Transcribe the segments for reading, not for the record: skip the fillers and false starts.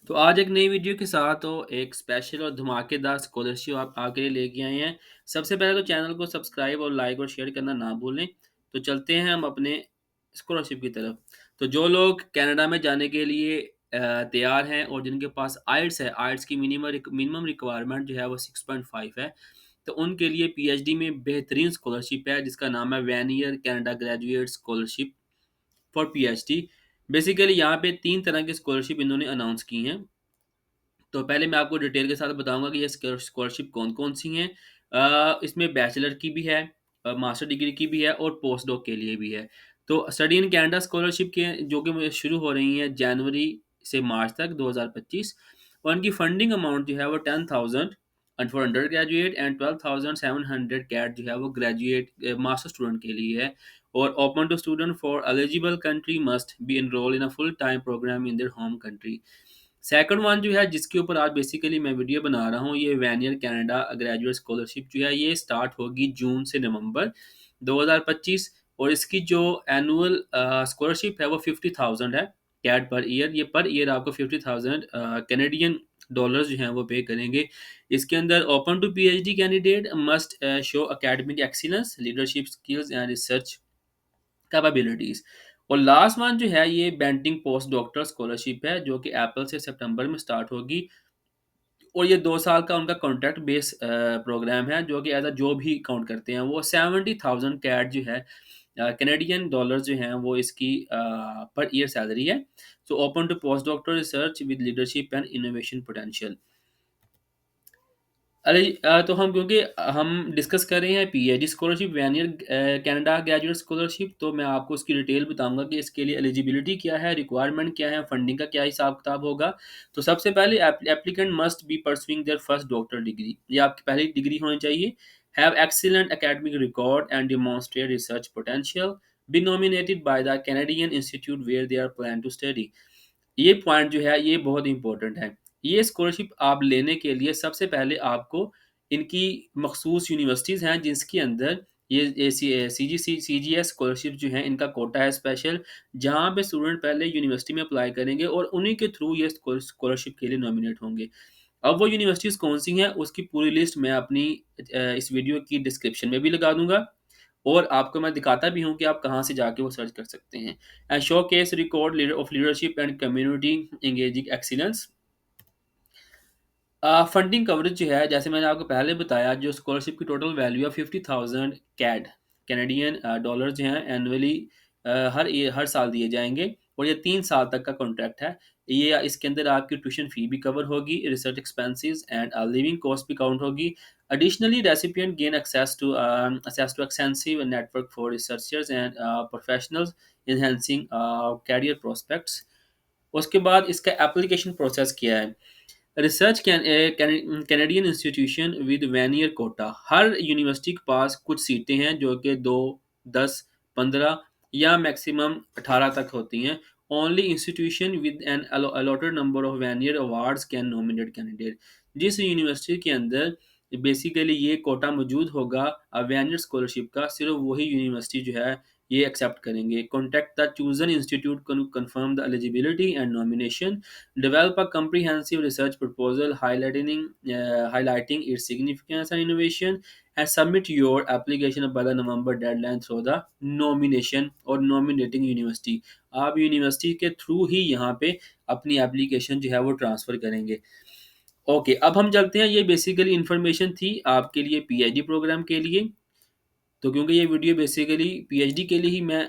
तो आज एक नई वीडियो के साथ तो एक स्पेशल और धमाकेदार स्कॉलरशिप आप आपके लिए लेके आए हैं। सबसे पहले तो चैनल को सब्सक्राइब और लाइक और शेयर करना ना भूलें। तो चलते हैं हम अपने स्कॉलरशिप की तरफ। तो जो लोग कनाडा में जाने के लिए तैयार हैं और जिनके पास आइल्स है, आइल्स की मिनिमम रिक्वायरमेंट जो है वो 6.5 है। तो उनके लिए पीएचडी में बेहतरीन स्कॉलरशिप है जिसका नाम है one year Canada graduate scholarship for PhD. Basically यहाँ पे 3 तरह की स्कॉलरशिप इन्होंने अनाउंस की हैं। तो पहले मैं आपको डिटेल के साथ बताऊँगा कि ये स्कॉलरशिप कौन-कौन सी हैं। इसमें बैचलर की भी है, मास्टर डिग्री की भी है और पोस्ट डॉक के लिए भी है। तो स्टडी इन कनाडा स्कॉलरशिप के जो कि मुझे शुरू हो रही हैं जनवरी से मार्च तक 2025 और उनकी फंडिंग अमाउंट जो है वो 10,000 and for undergraduate and 12,700 CAD जो है वो ग्रेजुएट मास्टर स्टूडेंट के लिए है। और open to student for eligible country must be enrol in a full time programme in their home country. Second one जो है जिसके ऊपर आज बेसिकली मैं वीडियो बना रहा हूँ, ये one year Canada graduate scholarship जो है ये स्टार्ट होगी जून से नवंबर 2025 और इसकी जो एनुअल स्कॉलरशिप है वो 50,000 है कैड पर ईयर। ये पर ईयर आपको 50,000 कैनेडियन डॉलर्स जो हैं वो पे करेंगे। इसके अंदर open to PhD candidate must show academic excellence, leadership skills and research capabilities. और लास्ट वन जो है ये बेंटिंग पोस्ट डॉक्टर स्कॉलरशिप है जो कि अप्रैल से सितंबर में स्टार्ट होगी और ये 2 साल का उनका कॉन्ट्रैक्ट बेस प्रोग्राम है जो कि एज अ जॉब ही काउंट करते हैं। वो 70,000 कैट जो है कैनेडियन डॉलर जो हैं वो इसकी पर ईयर सैलरी है। So open to post doctor research with leadership and innovation potential. अरे तो हम क्योंकि हम डिस्कस कर रहे हैं PhD scholarship one year Canada graduate scholarship, तो मैं आपको उसकी डिटेल बताऊंगा कि इसके लिए एलिजिबिलिटी क्या है, रिक्वायरमेंट क्या है, फंडिंग का क्या हिसाब किताब होगा। तो सबसे पहले applicant must be pursuing their first doctor degree, ये आपकी पहली डिग्री होनी चाहिए। Have excellent academic record and demonstrate research potential, be nominated by the Canadian institute where they are plan to study. ये पॉइंट जो है ये बहुत इंपॉर्टेंट है। ये स्कॉलरशिप आप लेने के लिए सबसे पहले आपको इनकी मखसूस यूनिवर्सिटीज़ हैं जिसके अंदर ये सी जी एस स्कॉलरशिप जो है इनका कोटा है स्पेशल, जहाँ पे स्टूडेंट पहले यूनिवर्सिटी में अप्लाई करेंगे और उन्हीं के थ्रू ये स्कॉलरशिप के लिए नॉमिनेट होंगे। अब वो यूनिवर्सिटीज़ कौन सी हैं उसकी पूरी लिस्ट मैं अपनी इस वीडियो की डिस्क्रिप्शन में भी लगा दूंगा और आपको मैं दिखाता भी हूँ कि आप कहाँ से जाके वो सर्च कर सकते हैं। And show case record leader of leadership and community engaging excellence. Funding coverage जो है जैसे मैंने आपको पहले बताया, जो स्कॉलरशिप की टोटल वैल्यू है 50,000 कैड कैनेडियन डॉलर जो हैं एनुअली हर साल दिए जाएंगे और ये 3 साल तक का कॉन्ट्रैक्ट है। ये इसके अंदर आपकी ट्यूशन फी भी कवर होगी, research expenses and living cost भी काउंट होगी। Additionally recipient gain access to extensive network for researchers and professionals enhancing career prospects. उसके बाद इसका एप्लीकेशन प्रोसेस क्या है। Research Canadian institution with one year quota, हर यूनिवर्सिटी के पास कुछ सीटें हैं जो कि 2, 10, 15 या मैक्सिमम 18 तक होती हैं। Only institution with an allotted number of one year awards can nominate candidate. जिस यूनिवर्सिटी के अंदर बेसिकली ये कोटा मौजूद होगा वन ईयर स्कॉलरशिप का, सिर्फ वही यूनिवर्सिटी जो है ये एक्सेप्ट करेंगे। Contact the chosen institute confirm the eligibility and nomination, develop a comprehensive research proposal highlighting its significance and innovation, and submit your application by the November deadline through the nomination और nominating university। आप university के through ही यहाँ पे अपनी application जो है वो transfer करेंगे। ओके, अब हम चलते हैं, ये बेसिकली इन्फॉर्मेशन थी आपके लिए पीएचडी प्रोग्राम के लिए। तो क्योंकि ये वीडियो बेसिकली पीएचडी के लिए ही मैं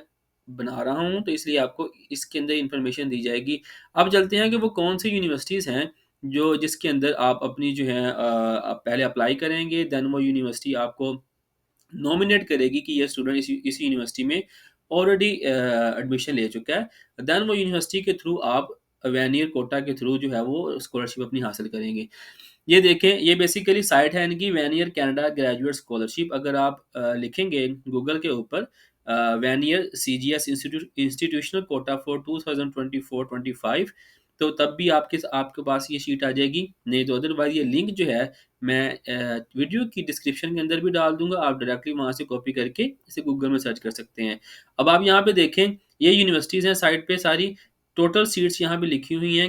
बना रहा हूँ तो इसलिए आपको इसके अंदर इन्फॉर्मेशन दी जाएगी। अब चलते हैं कि वो कौन सी यूनिवर्सिटीज़ हैं जो जिसके अंदर आप अपनी जो है आप पहले अप्लाई करेंगे, देन वो यूनिवर्सिटी आपको नॉमिनेट करेगी कि ये स्टूडेंट इस यूनिवर्सिटी में ऑलरेडी एडमिशन ले चुका है। देन वो यूनिवर्सिटी के थ्रू आप वन ईयर कोटा के थ्रू जो है वो स्कॉलरशिप अपनी हासिल करेंगे। ये देखें, ये बेसिकली साइट है इनकी one year Canada graduate scholarship. अगर आप लिखेंगे गूगल के ऊपर one year CGS institutional Kota for 2024-25, तो तब भी आपके पास ये शीट आ जाएगी। नहीं तो अदरवाइज ये लिंक जो है मैं वीडियो की डिस्क्रिप्शन के अंदर भी डाल दूंगा, आप डायरेक्टली वहाँ से कॉपी करके इसे गूगल में सर्च कर सकते हैं। अब आप यहाँ पे देखें, ये यूनिवर्सिटीज़ हैं साइट पे सारी, टोटल सीट्स यहाँ पे लिखी हुई हैं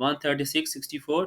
136 64۔